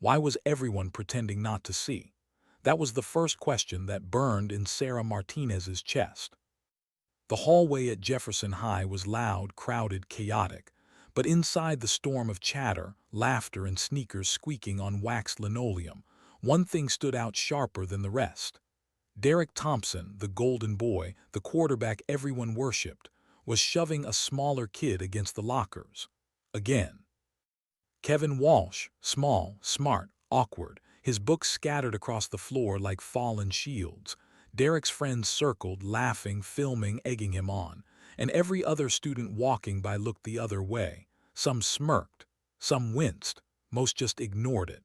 Why was everyone pretending not to see? That was the first question that burned in Sarah Martinez's chest. The hallway at Jefferson High was loud, crowded, chaotic, but inside the storm of chatter, laughter, and sneakers squeaking on waxed linoleum, one thing stood out sharper than the rest. Derek Thompson, the golden boy, the quarterback everyone worshipped, was shoving a smaller kid against the lockers. Again. Kevin Walsh, small, smart, awkward, his books scattered across the floor like fallen shields. Derek's friends circled, laughing, filming, egging him on, and every other student walking by looked the other way. Some smirked, some winced, most just ignored it.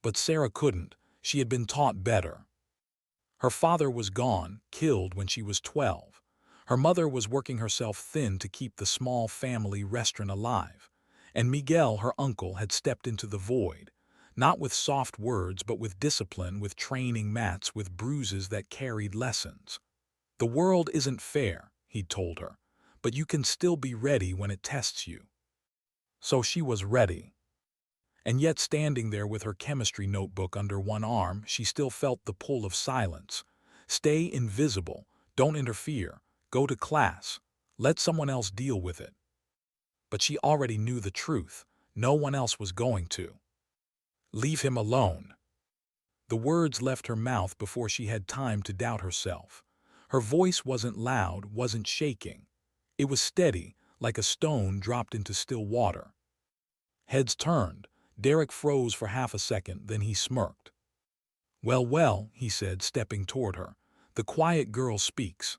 But Sarah couldn't. She had been taught better. Her father was gone, killed when she was 12. Her mother was working herself thin to keep the small family restaurant alive. And Miguel, her uncle, had stepped into the void, not with soft words but with discipline, with training mats, with bruises that carried lessons. The world isn't fair, he'd told her, but you can still be ready when it tests you. So she was ready. And yet, standing there with her chemistry notebook under one arm, she still felt the pull of silence. Stay invisible, don't interfere, go to class, let someone else deal with it. But she already knew the truth. No one else was going to. Leave him alone. The words left her mouth before she had time to doubt herself. Her voice wasn't loud, wasn't shaking. It was steady, like a stone dropped into still water. Heads turned. Derek froze for half a second, then he smirked. "Well, well," he said, stepping toward her. "The quiet girl speaks."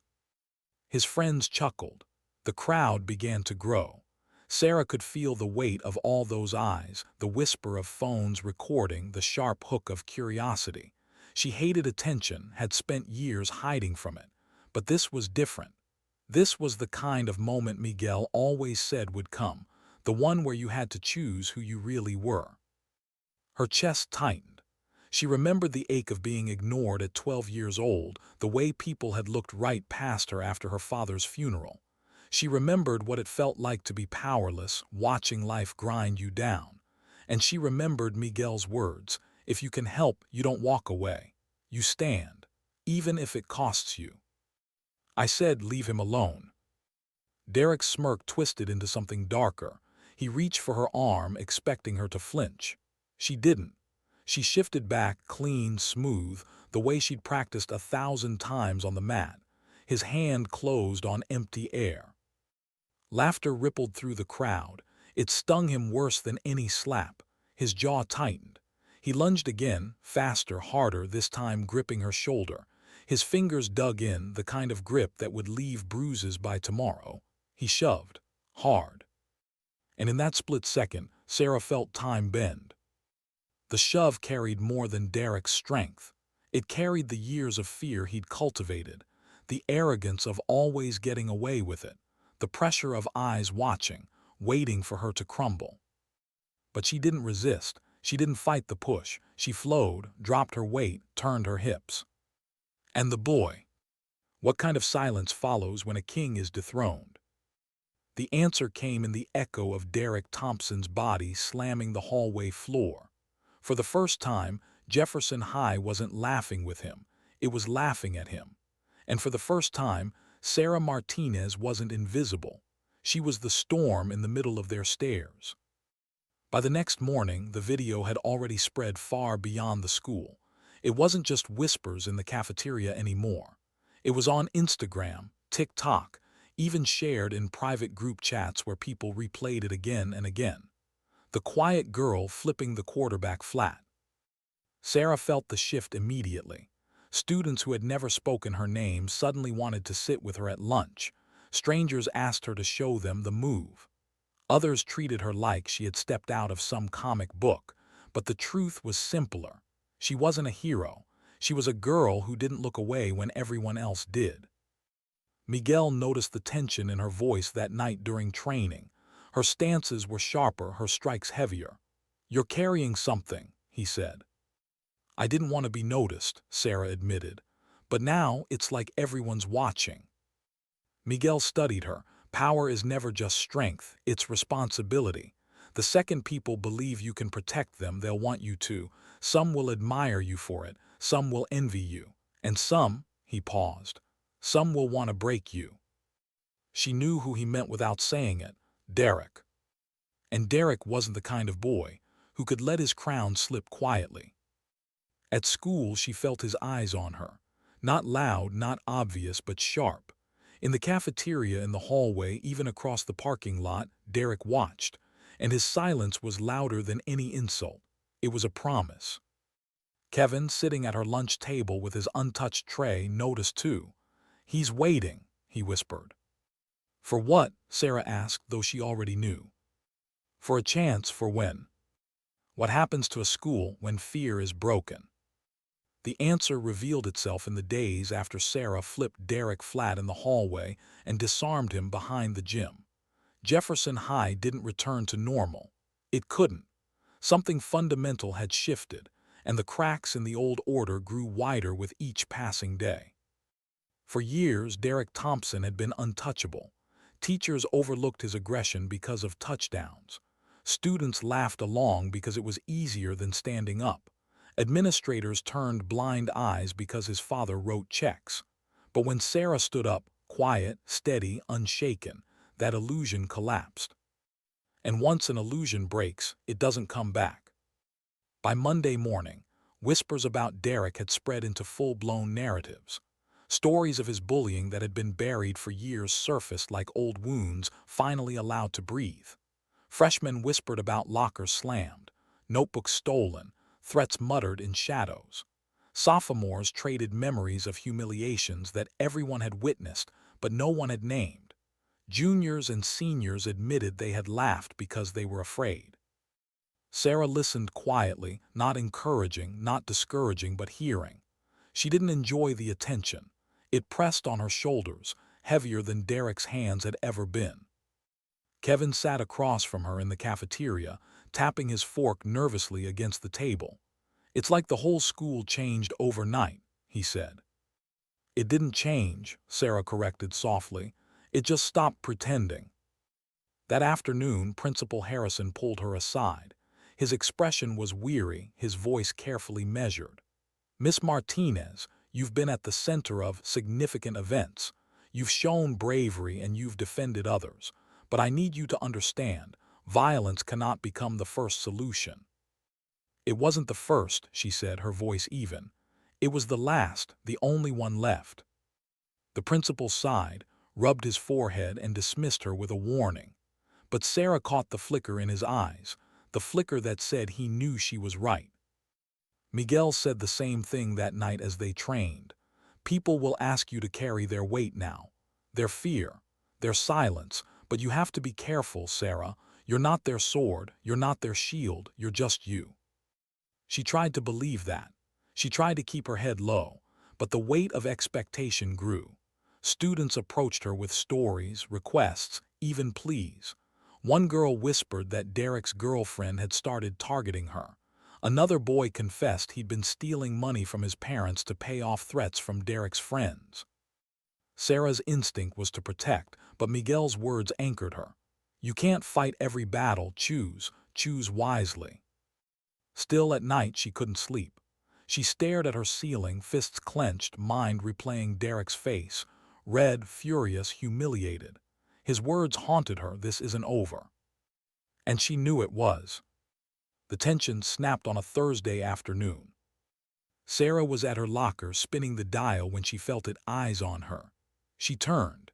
His friends chuckled. The crowd began to grow. Sarah could feel the weight of all those eyes, the whisper of phones recording, the sharp hook of curiosity. She hated attention, had spent years hiding from it. But this was different. This was the kind of moment Miguel always said would come, the one where you had to choose who you really were. Her chest tightened. She remembered the ache of being ignored at 12 years old, the way people had looked right past her after her father's funeral. She remembered what it felt like to be powerless, watching life grind you down. And she remembered Miguel's words, "If you can help, you don't walk away. You stand, even if it costs you." I said, "Leave him alone." Derek's smirk twisted into something darker. He reached for her arm, expecting her to flinch. She didn't. She shifted back, clean, smooth, the way she'd practiced 1,000 times on the mat. His hand closed on empty air. Laughter rippled through the crowd. It stung him worse than any slap. His jaw tightened. He lunged again, faster, harder, this time gripping her shoulder. His fingers dug in, the kind of grip that would leave bruises by tomorrow. He shoved. Hard. And in that split second, Sarah felt time bend. The shove carried more than Derek's strength. It carried the years of fear he'd cultivated, the arrogance of always getting away with it, the pressure of eyes watching, waiting for her to crumble. But she didn't resist. She didn't fight the push. She flowed, dropped her weight, turned her hips. And the boy. What kind of silence follows when a king is dethroned? The answer came in the echo of Derek Thompson's body slamming the hallway floor. For the first time, Jefferson High wasn't laughing with him. It was laughing at him. And for the first time, Sarah Martinez wasn't invisible. She was the storm in the middle of their stairs. By the next morning, the video had already spread far beyond the school. It wasn't just whispers in the cafeteria anymore. It was on Instagram, TikTok, even shared in private group chats where people replayed it again and again. The quiet girl flipping the quarterback flat. Sarah felt the shift immediately. Students who had never spoken her name suddenly wanted to sit with her at lunch. Strangers asked her to show them the move. Others treated her like she had stepped out of some comic book. But the truth was simpler. She wasn't a hero. She was a girl who didn't look away when everyone else did. Miguel noticed the tension in her voice that night during training. Her stances were sharper, her strikes heavier. "You're carrying something," he said. "I didn't want to be noticed," Sarah admitted. "But now it's like everyone's watching." Miguel studied her. Power is never just strength, it's responsibility. The second people believe you can protect them, they'll want you to. Some will admire you for it, some will envy you, and some, he paused, some will want to break you. She knew who he meant without saying it, Derek. And Derek wasn't the kind of boy who could let his crown slip quietly. At school, she felt his eyes on her. Not loud, not obvious, but sharp. In the cafeteria, in the hallway, even across the parking lot, Derek watched, and his silence was louder than any insult. It was a promise. Kevin, sitting at her lunch table with his untouched tray, noticed too. "He's waiting," he whispered. "For what?" Sarah asked, though she already knew. "For a chance, for when? What happens to a school when fear is broken?" The answer revealed itself in the days after Sarah flipped Derek flat in the hallway and disarmed him behind the gym. Jefferson High didn't return to normal. It couldn't. Something fundamental had shifted, and the cracks in the old order grew wider with each passing day. For years, Derek Thompson had been untouchable. Teachers overlooked his aggression because of touchdowns. Students laughed along because it was easier than standing up. Administrators turned blind eyes because his father wrote checks. But when Sarah stood up, quiet, steady, unshaken, that illusion collapsed. And once an illusion breaks, it doesn't come back. By Monday morning, whispers about Derek had spread into full-blown narratives. Stories of his bullying that had been buried for years surfaced like old wounds finally allowed to breathe. Freshmen whispered about lockers slammed, notebooks stolen, threats muttered in shadows. Sophomores traded memories of humiliations that everyone had witnessed but no one had named. Juniors and seniors admitted they had laughed because they were afraid. Sarah listened quietly, not encouraging, not discouraging, but hearing. She didn't enjoy the attention. It pressed on her shoulders, heavier than Derek's hands had ever been. Kevin sat across from her in the cafeteria, tapping his fork nervously against the table. "It's like the whole school changed overnight," he said. "It didn't change," Sarah corrected softly. "It just stopped pretending." That afternoon, Principal Harrison pulled her aside. His expression was weary, his voice carefully measured. "Miss Martinez, you've been at the center of significant events. You've shown bravery and you've defended others. But I need you to understand, violence cannot become the first solution." "It wasn't the first," she said, her voice even. "It was the last, the only one left." The principal sighed, rubbed his forehead, and dismissed her with a warning. But Sarah caught the flicker in his eyes, the flicker that said he knew she was right. Miguel said the same thing that night as they trained. "People will ask you to carry their weight now. Their fear, their silence, but you have to be careful, Sarah. You're not their sword, you're not their shield, you're just you." She tried to believe that. She tried to keep her head low, but the weight of expectation grew. Students approached her with stories, requests, even pleas. One girl whispered that Derek's girlfriend had started targeting her. Another boy confessed he'd been stealing money from his parents to pay off threats from Derek's friends. Sarah's instinct was to protect, but Miguel's words anchored her. "You can't fight every battle, choose wisely." Still at night she couldn't sleep. She stared at her ceiling, fists clenched, mind replaying Derek's face, red, furious, humiliated. His words haunted her, "This isn't over." And she knew it was. The tension snapped on a Thursday afternoon. Sarah was at her locker spinning the dial when she felt it eyes on her. She turned.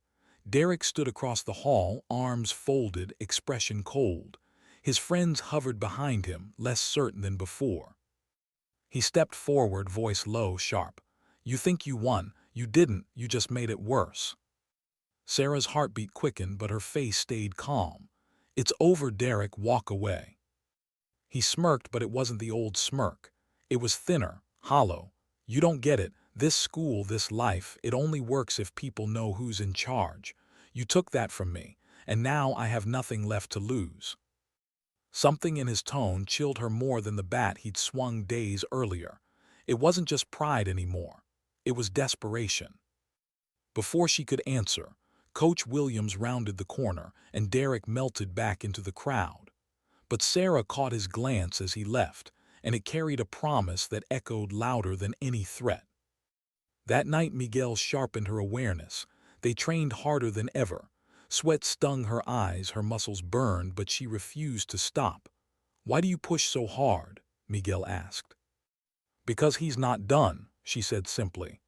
Derek stood across the hall, arms folded, expression cold. His friends hovered behind him, less certain than before. He stepped forward, voice low, sharp. "You think you won. You didn't, you just made it worse." Sarah's heartbeat quickened, but her face stayed calm. "It's over, Derek, walk away." He smirked, but it wasn't the old smirk. It was thinner, hollow. "You don't get it. This school, this life, it only works if people know who's in charge. You took that from me, and now I have nothing left to lose." Something in his tone chilled her more than the bat he'd swung days earlier. It wasn't just pride anymore. It was desperation. Before she could answer, Coach Williams rounded the corner, and Derek melted back into the crowd. But Sarah caught his glance as he left, and it carried a promise that echoed louder than any threat. That night Miguel sharpened her awareness. They trained harder than ever. Sweat stung her eyes, her muscles burned, but she refused to stop. "Why do you push so hard?" Miguel asked. "Because he's not done," she said simply.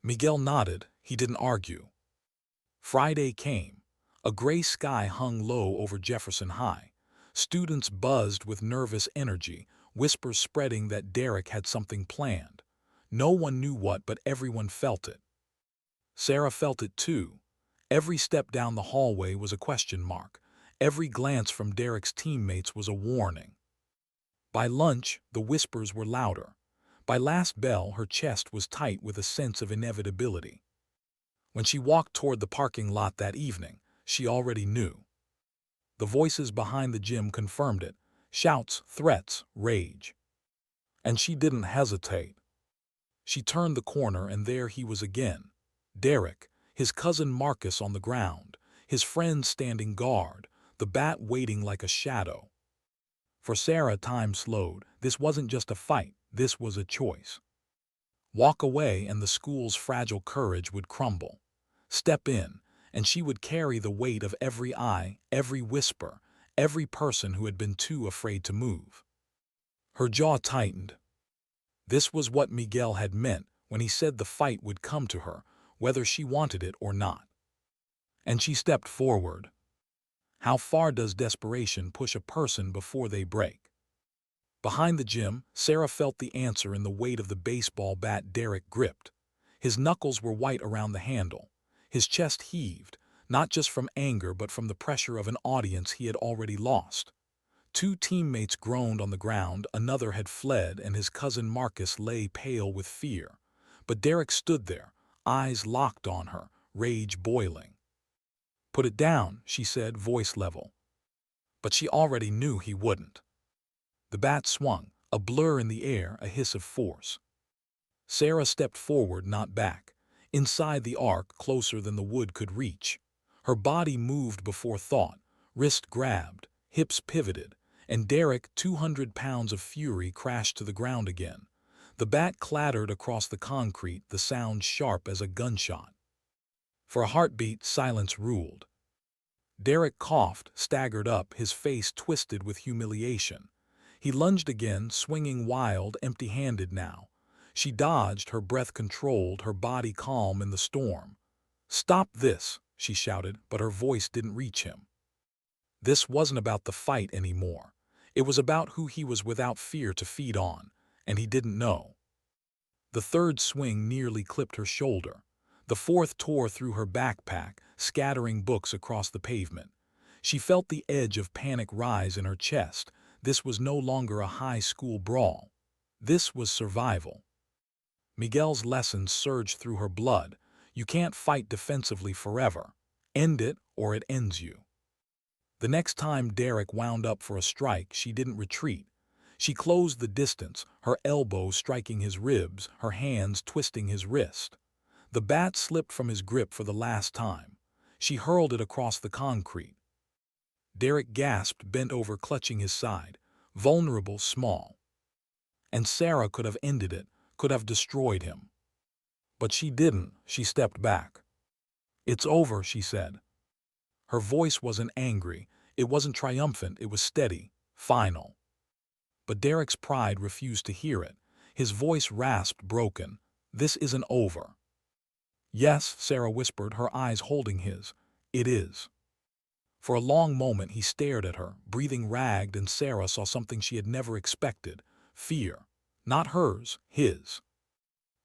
Miguel nodded. He didn't argue. Friday came. A gray sky hung low over Jefferson High. Students buzzed with nervous energy, whispers spreading that Derek had something planned. No one knew what, but everyone felt it. Sarah felt it too. Every step down the hallway was a question mark. Every glance from Derek's teammates was a warning. By lunch, the whispers were louder. By last bell, her chest was tight with a sense of inevitability. When she walked toward the parking lot that evening, she already knew. The voices behind the gym confirmed it. Shouts, threats, rage. And she didn't hesitate. She turned the corner and there he was again. Derek, his cousin Marcus on the ground, his friends standing guard, the bat waiting like a shadow. For Sarah, time slowed. This wasn't just a fight, this was a choice. Walk away and the school's fragile courage would crumble. Step in, and she would carry the weight of every eye, every whisper, every person who had been too afraid to move. Her jaw tightened. This was what Miguel had meant when he said the fight would come to her, whether she wanted it or not. And she stepped forward. How far does desperation push a person before they break? Behind the gym, Sarah felt the answer in the weight of the baseball bat Derek gripped. His knuckles were white around the handle. His chest heaved, not just from anger but from the pressure of an audience he had already lost. Two teammates groaned on the ground, another had fled, and his cousin Marcus lay pale with fear. But Derek stood there, eyes locked on her, rage boiling. "Put it down," she said, voice level. But she already knew he wouldn't. The bat swung, a blur in the air, a hiss of force. Sarah stepped forward, not back. Inside the arc, closer than the wood could reach. Her body moved before thought, wrist grabbed, hips pivoted, and Derek, 200 pounds of fury, crashed to the ground again. The bat clattered across the concrete, the sound sharp as a gunshot. For a heartbeat, silence ruled. Derek coughed, staggered up, his face twisted with humiliation. He lunged again, swinging wild, empty-handed now. She dodged, her breath controlled, her body calm in the storm. "Stop this," she shouted, but her voice didn't reach him. This wasn't about the fight anymore. It was about who he was without fear to feed on, and he didn't know. The third swing nearly clipped her shoulder. The fourth tore through her backpack, scattering books across the pavement. She felt the edge of panic rise in her chest. This was no longer a high school brawl. This was survival. Miguel's lessons surged through her blood. You can't fight defensively forever. End it, or it ends you. The next time Derek wound up for a strike, she didn't retreat. She closed the distance, her elbow striking his ribs, her hands twisting his wrist. The bat slipped from his grip for the last time. She hurled it across the concrete. Derek gasped, bent over, clutching his side, vulnerable, small. And Sarah could have ended it, could have destroyed him. But she didn't. She stepped back. "It's over," she said. Her voice wasn't angry, it wasn't triumphant, it was steady, final. But Derek's pride refused to hear it. His voice rasped, broken. "This isn't over." "Yes," Sarah whispered, her eyes holding his. "It is." For a long moment he stared at her, breathing ragged, and Sarah saw something she had never expected. Fear. Not hers, his.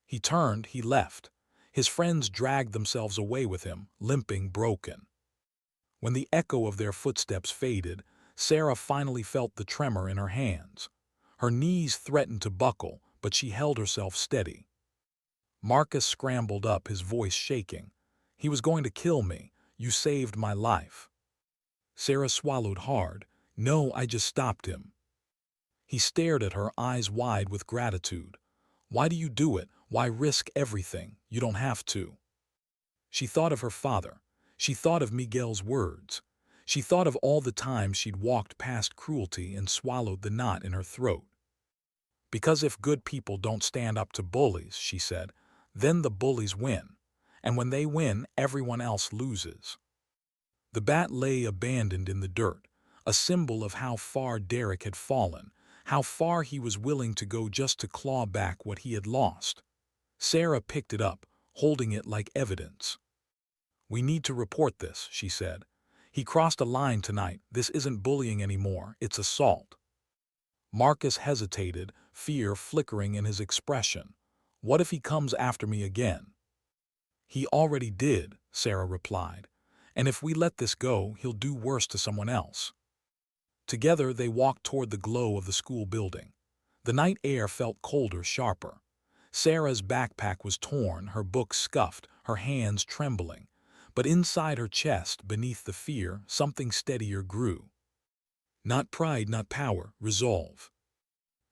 He turned, he left. His friends dragged themselves away with him, limping, broken. When the echo of their footsteps faded, Sarah finally felt the tremor in her hands. Her knees threatened to buckle, but she held herself steady. Marcus scrambled up, his voice shaking. "He was going to kill me. You saved my life." Sarah swallowed hard. "No, I just stopped him." He stared at her, eyes wide with gratitude. "Why do you do it? Why risk everything? You don't have to." She thought of her father. She thought of Miguel's words. She thought of all the times she'd walked past cruelty and swallowed the knot in her throat. Because if good people don't stand up to bullies, she said, then the bullies win. And when they win, everyone else loses. The bat lay abandoned in the dirt, a symbol of how far Derek had fallen, how far he was willing to go just to claw back what he had lost. Sarah picked it up, holding it like evidence. "We need to report this," she said. "He crossed a line tonight. This isn't bullying anymore, it's assault." Marcus hesitated, fear flickering in his expression. "What if he comes after me again?" "He already did," Sarah replied. "And if we let this go, he'll do worse to someone else." Together they walked toward the glow of the school building. The night air felt colder, sharper. Sarah's backpack was torn, her books scuffed, her hands trembling. But inside her chest, beneath the fear, something steadier grew. Not pride, not power, resolve.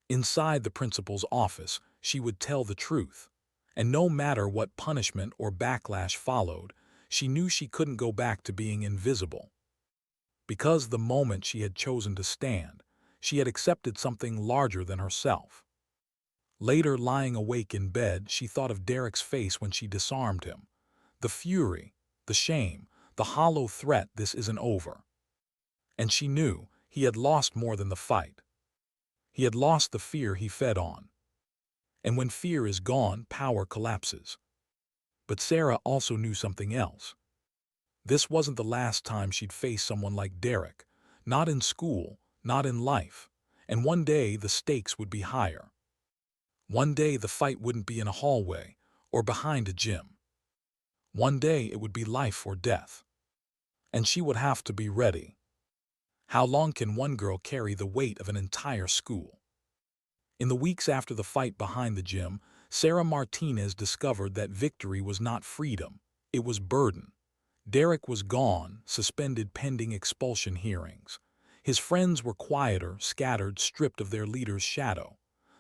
Inside the principal's office, she would tell the truth. And no matter what punishment or backlash followed, she knew she couldn't go back to being invisible. Because the moment she had chosen to stand, she had accepted something larger than herself. Later, lying awake in bed, she thought of Derek's face when she disarmed him. The fury, the shame, the hollow threat, this isn't over. And she knew he had lost more than the fight. He had lost the fear he fed on. And when fear is gone, power collapses. But Sarah also knew something else. This wasn't the last time she'd face someone like Derek, not in school, not in life. And one day the stakes would be higher. One day the fight wouldn't be in a hallway or behind a gym. One day it would be life or death. And she would have to be ready. How long can one girl carry the weight of an entire school? In the weeks after the fight behind the gym, Sarah Martinez discovered that victory was not freedom, it was burden. Derek was gone, suspended pending expulsion hearings. His friends were quieter, scattered, stripped of their leader's shadow.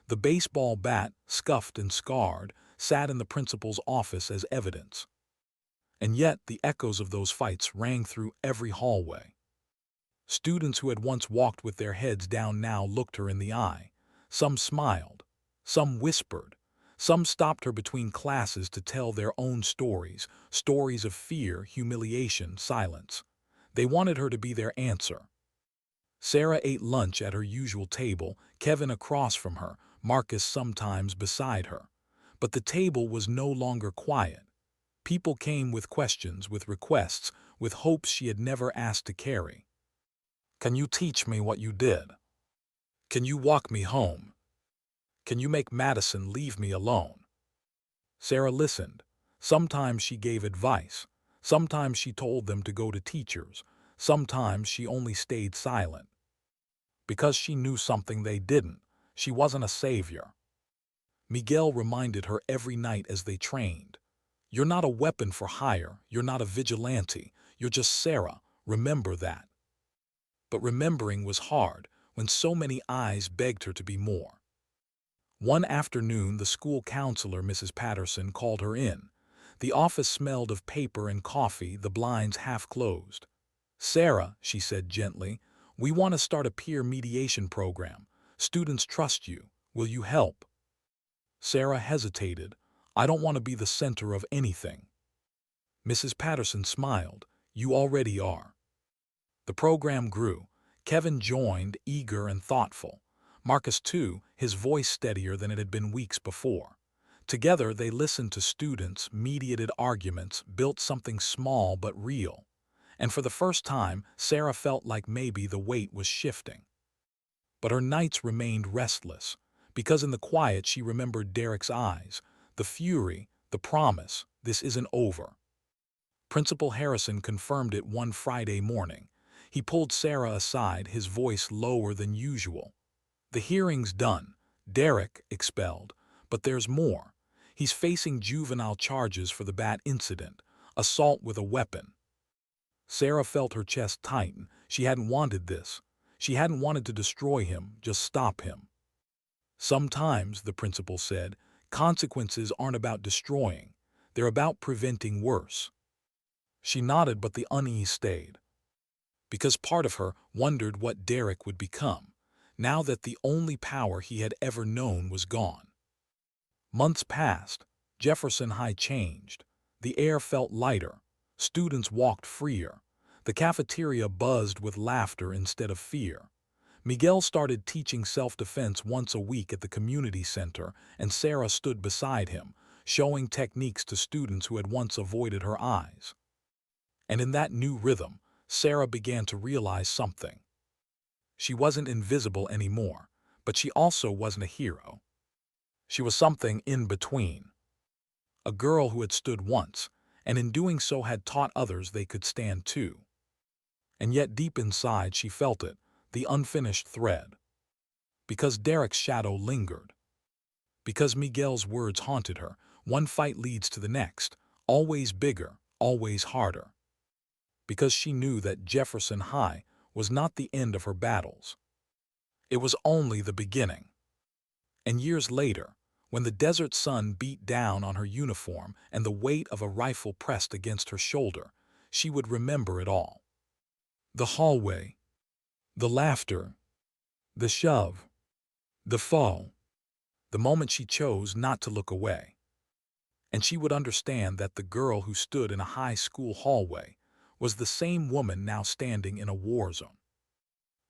The baseball bat, scuffed and scarred, sat in the principal's office as evidence. And yet the echoes of those fights rang through every hallway. Students who had once walked with their heads down now looked her in the eye. Some smiled, some whispered, some stopped her between classes to tell their own stories, stories of fear, humiliation, silence. They wanted her to be their answer. Sarah ate lunch at her usual table, Kevin across from her, Marcus sometimes beside her. But the table was no longer quiet. People came with questions, with requests, with hopes she had never asked to carry. "Can you teach me what you did? Can you walk me home? Can you make Madison leave me alone?" Sarah listened. Sometimes she gave advice. Sometimes she told them to go to teachers. Sometimes she only stayed silent. Because she knew something they didn't. She wasn't a savior. Miguel reminded her every night as they trained. "You're not a weapon for hire. You're not a vigilante. You're just Sarah. Remember that." But remembering was hard when so many eyes begged her to be more. One afternoon, the school counselor, Mrs. Patterson, called her in. The office smelled of paper and coffee, the blinds half closed. "Sarah," she said gently, "we want to start a peer mediation program. Students trust you. Will you help?" Sarah hesitated. "I don't want to be the center of anything." Mrs. Patterson smiled. "You already are." The program grew. Kevin joined, eager and thoughtful. Marcus, too, his voice steadier than it had been weeks before. Together they listened to students, mediated arguments, built something small but real. And for the first time, Sarah felt like maybe the weight was shifting. But her nights remained restless, because in the quiet she remembered Derek's eyes, the fury, the promise, this isn't over. Principal Harrison confirmed it one Friday morning. He pulled Sarah aside, his voice lower than usual. "The hearing's done. Derek expelled. But there's more. He's facing juvenile charges for the bat incident, assault with a weapon." Sarah felt her chest tighten. She hadn't wanted this. She hadn't wanted to destroy him, just stop him. "Sometimes," the principal said, "consequences aren't about destroying. They're about preventing worse." She nodded, but the unease stayed. because part of her wondered what Derek would become, now that the only power he had ever known was gone. Months passed. Jefferson High changed. The air felt lighter. Students walked freer. The cafeteria buzzed with laughter instead of fear. Miguel started teaching self-defense once a week at the community center, and Sarah stood beside him, showing techniques to students who had once avoided her eyes. And in that new rhythm, Sarah began to realize something. She wasn't invisible anymore, but she also wasn't a hero. She was something in between. A girl who had stood once, and in doing so had taught others they could stand too. And yet deep inside she felt it, the unfinished thread. Because Derek's shadow lingered. Because Miguel's words haunted her, one fight leads to the next, always bigger, always harder. Because she knew that Jefferson High was not the end of her battles. It was only the beginning. And years later, when the desert sun beat down on her uniform and the weight of a rifle pressed against her shoulder, she would remember it all. The hallway, the laughter, the shove, the fall, the moment she chose not to look away. And she would understand that the girl who stood in a high school hallway was the same woman now standing in a war zone.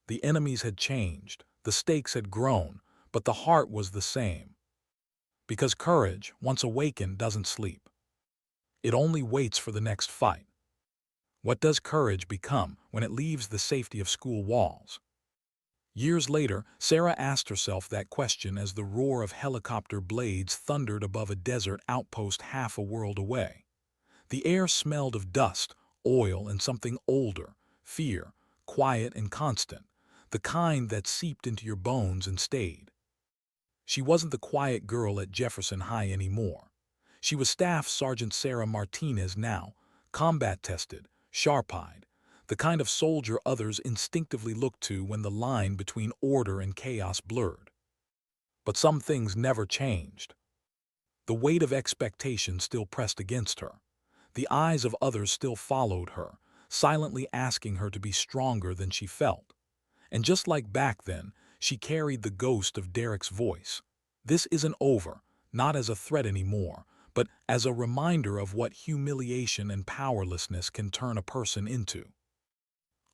The enemies had changed, the stakes had grown, but the heart was the same. Because courage, once awakened, doesn't sleep. It only waits for the next fight. What does courage become when it leaves the safety of school walls? Years later, Sarah asked herself that question as the roar of helicopter blades thundered above a desert outpost half a world away. The air smelled of dust, oil, and something older, fear, quiet and constant, the kind that seeped into your bones and stayed. She wasn't the quiet girl at Jefferson High anymore. She was Staff Sergeant Sarah Martinez now, combat-tested, sharp-eyed, the kind of soldier others instinctively looked to when the line between order and chaos blurred. But some things never changed. The weight of expectation still pressed against her. The eyes of others still followed her, silently asking her to be stronger than she felt. And just like back then, she carried the ghost of Derek's voice. This isn't over, not as a threat anymore, but as a reminder of what humiliation and powerlessness can turn a person into.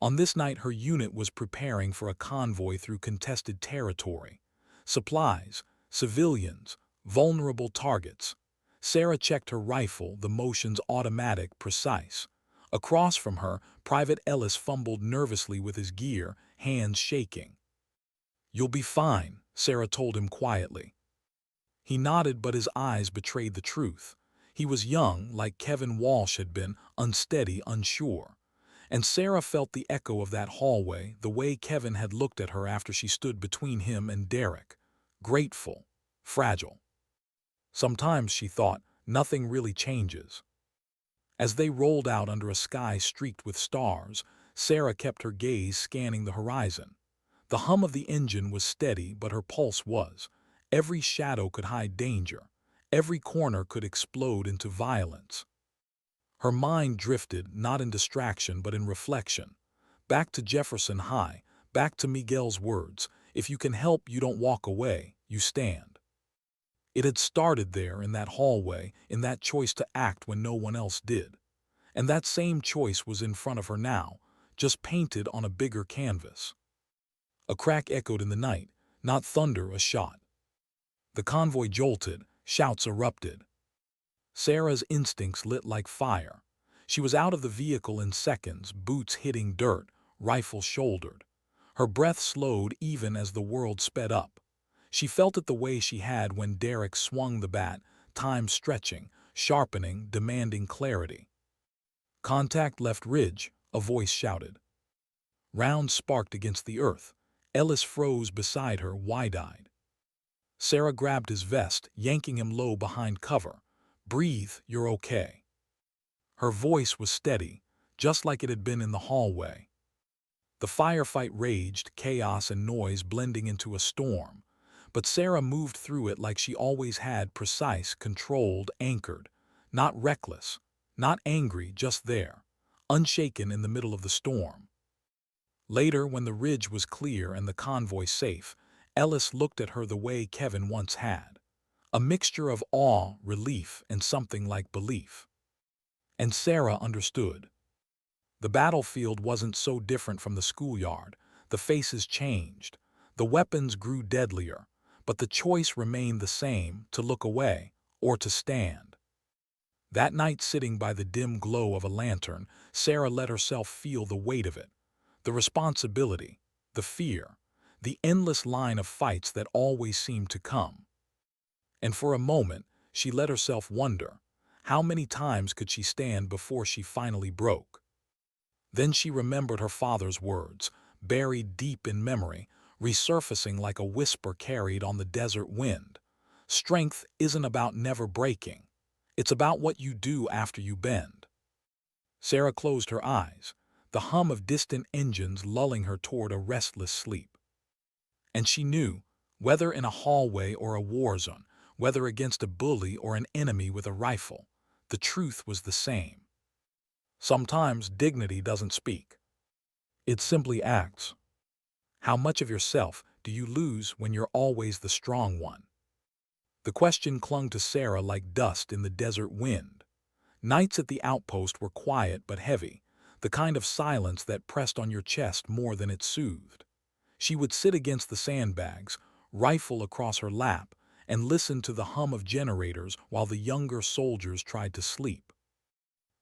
On this night, her unit was preparing for a convoy through contested territory. Supplies, civilians, vulnerable targets. Sarah checked her rifle, the motions automatic, precise. Across from her, Private Ellis fumbled nervously with his gear, hands shaking. "You'll be fine," Sarah told him quietly. He nodded, but his eyes betrayed the truth. He was young, like Kevin Walsh had been, unsteady, unsure. And Sarah felt the echo of that hallway, the way Kevin had looked at her after she stood between him and Derek. Grateful, fragile. Sometimes, she thought, nothing really changes. As they rolled out under a sky streaked with stars, Sarah kept her gaze scanning the horizon. The hum of the engine was steady, but her pulse was. Every shadow could hide danger. Every corner could explode into violence. Her mind drifted, not in distraction but in reflection. Back to Jefferson High, back to Miguel's words, "If you can help, you don't walk away, you stand." It had started there, in that hallway, in that choice to act when no one else did. And that same choice was in front of her now, just painted on a bigger canvas. A crack echoed in the night, not thunder, a shot. The convoy jolted, shouts erupted. Sarah's instincts lit like fire. She was out of the vehicle in seconds, boots hitting dirt, rifle shouldered. Her breath slowed even as the world sped up. She felt it the way she had when Derek swung the bat, time stretching, sharpening, demanding clarity. "Contact left ridge," a voice shouted. Rounds sparked against the earth. Ellis froze beside her, wide-eyed. Sarah grabbed his vest, yanking him low behind cover. "Breathe, you're okay." Her voice was steady, just like it had been in the hallway. The firefight raged, chaos and noise blending into a storm. But Sarah moved through it like she always had, precise, controlled, anchored. Not reckless, not angry, just there, unshaken in the middle of the storm. Later, when the ridge was clear and the convoy safe, Ellis looked at her the way Kevin once had. A mixture of awe, relief, and something like belief. And Sarah understood. The battlefield wasn't so different from the schoolyard. The faces changed. The weapons grew deadlier, but the choice remained the same, to look away or to stand. That night, sitting by the dim glow of a lantern, Sarah let herself feel the weight of it. The responsibility, the fear, the endless line of fights that always seemed to come. And for a moment, she let herself wonder, how many times could she stand before she finally broke? Then she remembered her father's words, buried deep in memory, resurfacing like a whisper carried on the desert wind. Strength isn't about never breaking. It's about what you do after you bend. Sarah closed her eyes, the hum of distant engines lulling her toward a restless sleep. And she knew, whether in a hallway or a war zone, whether against a bully or an enemy with a rifle, the truth was the same. Sometimes dignity doesn't speak. It simply acts. How much of yourself do you lose when you're always the strong one? The question clung to Sarah like dust in the desert wind. Nights at the outpost were quiet but heavy, the kind of silence that pressed on your chest more than it soothed. She would sit against the sandbags, rifle across her lap, and listen to the hum of generators while the younger soldiers tried to sleep.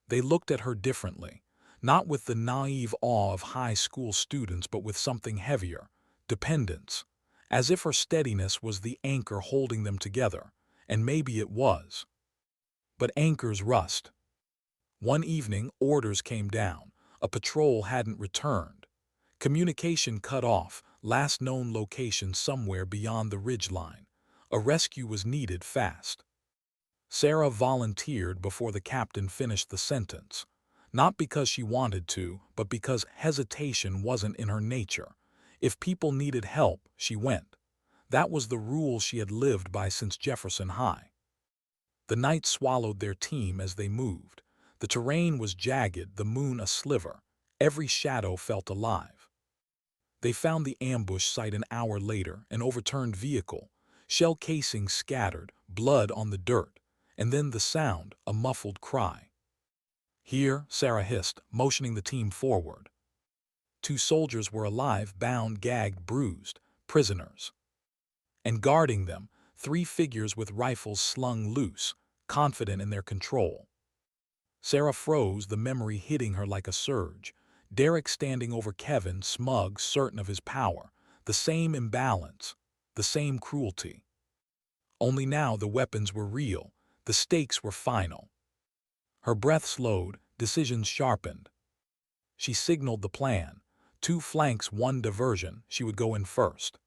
They looked at her differently, not with the naive awe of high school students but with something heavier, dependence, as if her steadiness was the anchor holding them together, and maybe it was. But anchors rust. One evening, orders came down. A patrol hadn't returned. Communication cut off, last known location somewhere beyond the ridgeline. A rescue was needed fast. Sarah volunteered before the captain finished the sentence. Not because she wanted to, but because hesitation wasn't in her nature. If people needed help, she went. That was the rule she had lived by since Jefferson High. The night swallowed their team as they moved. The terrain was jagged, the moon a sliver. Every shadow felt alive. They found the ambush site an hour later, an overturned vehicle, shell casings scattered, blood on the dirt, and then the sound, a muffled cry. "Here," Sarah hissed, motioning the team forward. Two soldiers were alive, bound, gagged, bruised, prisoners. And guarding them, three figures with rifles slung loose, confident in their control. Sarah froze, the memory hitting her like a surge. Derek standing over Kevin, smug, certain of his power. The same imbalance, the same cruelty. Only now the weapons were real, the stakes were final. Her breath slowed, decisions sharpened. She signaled the plan. 2 flanks, 1 diversion, she would go in first.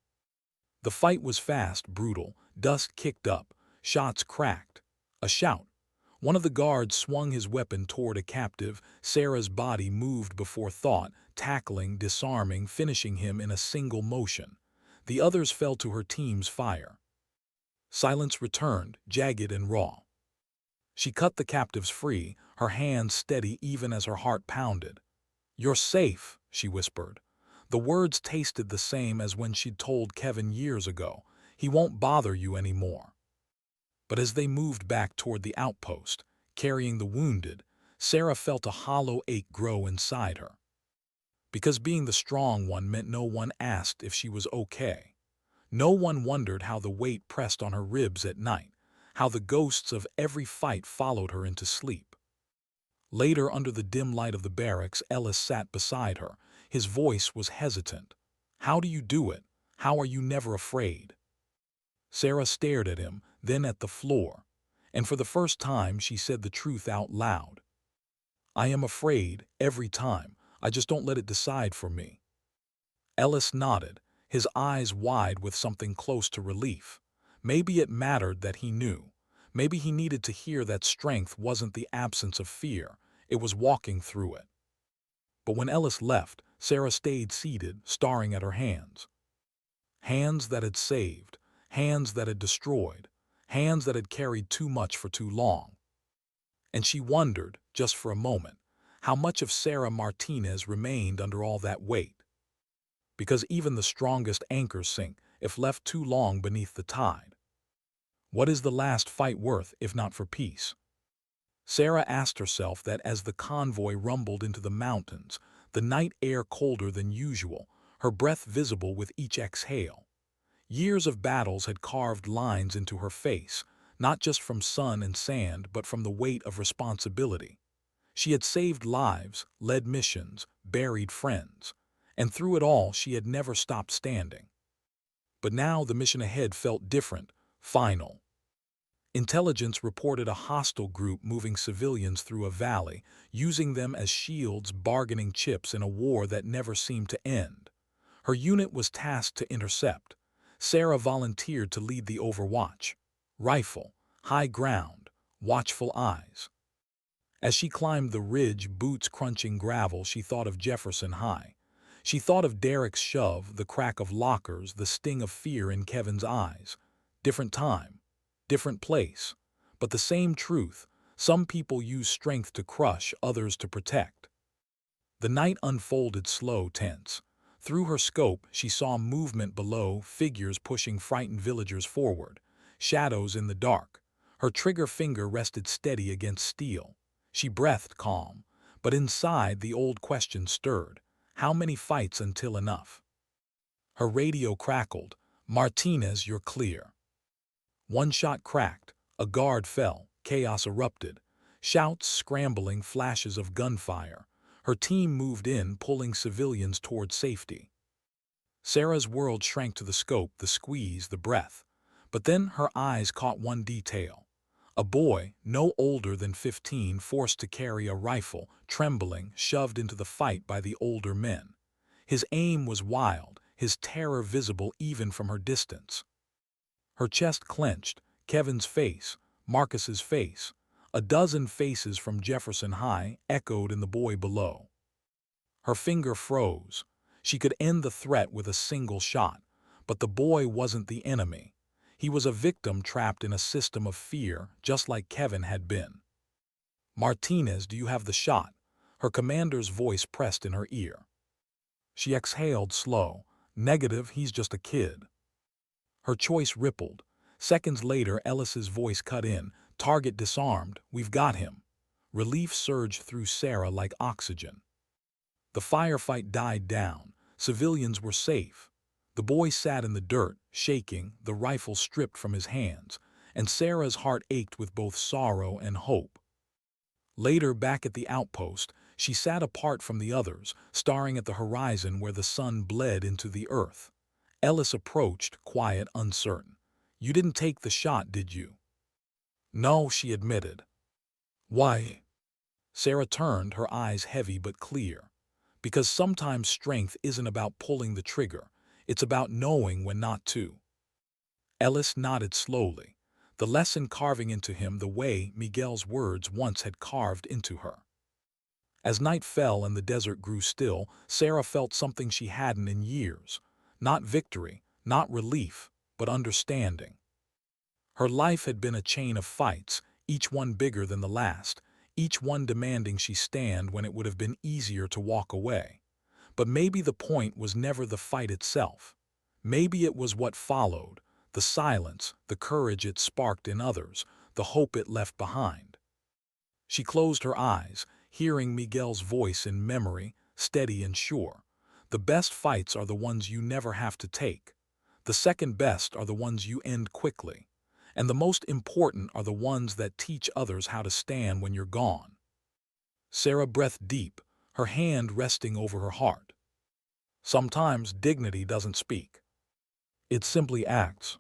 The fight was fast, brutal, dust kicked up, shots cracked. A shout. One of the guards swung his weapon toward a captive. Sarah's body moved before thought, tackling, disarming, finishing him in a single motion. The others fell to her team's fire. Silence returned, jagged and raw. She cut the captives free, her hands steady even as her heart pounded. "You're safe," she whispered. The words tasted the same as when she'd told Kevin years ago. "He won't bother you anymore." But as they moved back toward the outpost, carrying the wounded, Sarah felt a hollow ache grow inside her. Because being the strong one meant no one asked if she was okay. No one wondered how the weight pressed on her ribs at night, how the ghosts of every fight followed her into sleep. Later, under the dim light of the barracks, Ellis sat beside her. His voice was hesitant. "How do you do it? How are you never afraid?" Sarah stared at him, then at the floor, and for the first time she said the truth out loud. "I am afraid, every time. I just don't let it decide for me." Ellis nodded, his eyes wide with something close to relief. Maybe it mattered that he knew. Maybe he needed to hear that strength wasn't the absence of fear, it was walking through it. But when Ellis left, Sarah stayed seated, staring at her hands. Hands that had saved, hands that had destroyed, hands that had carried too much for too long. And she wondered, just for a moment, how much of Sarah Martinez remained under all that weight. because even the strongest anchors sink if left too long beneath the tide. What is the last fight worth if not for peace? Sarah asked herself that as the convoy rumbled into the mountains, the night air colder than usual, her breath visible with each exhale. Years of battles had carved lines into her face, not just from sun and sand, but from the weight of responsibility. She had saved lives, led missions, buried friends, and through it all she had never stopped standing. But now the mission ahead felt different, final. Intelligence reported a hostile group moving civilians through a valley, using them as shields, bargaining chips in a war that never seemed to end. Her unit was tasked to intercept. Sarah volunteered to lead the overwatch. Rifle, high ground, watchful eyes. As she climbed the ridge, boots crunching gravel, she thought of Jefferson High. She thought of Derek's shove, the crack of lockers, the sting of fear in Kevin's eyes. Different time, different place, but the same truth. Some people use strength to crush, others to protect. The night unfolded slow, tense. Through her scope, she saw movement below, figures pushing frightened villagers forward, shadows in the dark. Her trigger finger rested steady against steel. She breathed calm, but inside the old question stirred. How many fights until enough? Her radio crackled. "Martinez, you're clear." One shot cracked, a guard fell, chaos erupted. Shouts, scrambling, flashes of gunfire. Her team moved in, pulling civilians toward safety. Sarah's world shrank to the scope, the squeeze, the breath. But then her eyes caught one detail. A boy, no older than 15, forced to carry a rifle, trembling, shoved into the fight by the older men. His aim was wild, his terror visible even from her distance. Her chest clenched, Kevin's face, Marcus's face. A dozen faces from Jefferson High echoed in the boy below. Her finger froze. She could end the threat with a single shot, but the boy wasn't the enemy. He was a victim trapped in a system of fear, just like Kevin had been. "Martinez, do you have the shot?" Her commander's voice pressed in her ear. She exhaled slow. "Negative, he's just a kid." Her choice rippled. Seconds later, Ellis's voice cut in. "Target disarmed, we've got him." Relief surged through Sarah like oxygen. The firefight died down. Civilians were safe. The boy sat in the dirt, shaking, the rifle stripped from his hands, and Sarah's heart ached with both sorrow and hope. Later, back at the outpost, she sat apart from the others, staring at the horizon where the sun bled into the earth. Ellis approached, quiet, uncertain. "You didn't take the shot, did you?" "No," she admitted. "Why?" Sarah turned, her eyes heavy but clear. "Because sometimes strength isn't about pulling the trigger. It's about knowing when not to." Ellis nodded slowly, the lesson carving into him the way Miguel's words once had carved into her. As night fell and the desert grew still, Sarah felt something she hadn't in years. Not victory, not relief, but understanding. Her life had been a chain of fights, each one bigger than the last, each one demanding she stand when it would have been easier to walk away. But maybe the point was never the fight itself. Maybe it was what followed, the silence, the courage it sparked in others, the hope it left behind. She closed her eyes, hearing Miguel's voice in memory, steady and sure. "The best fights are the ones you never have to take. The second best are the ones you end quickly. And the most important are the ones that teach others how to stand when you're gone." Sarah breathed deep, her hand resting over her heart. Sometimes dignity doesn't speak. It simply acts.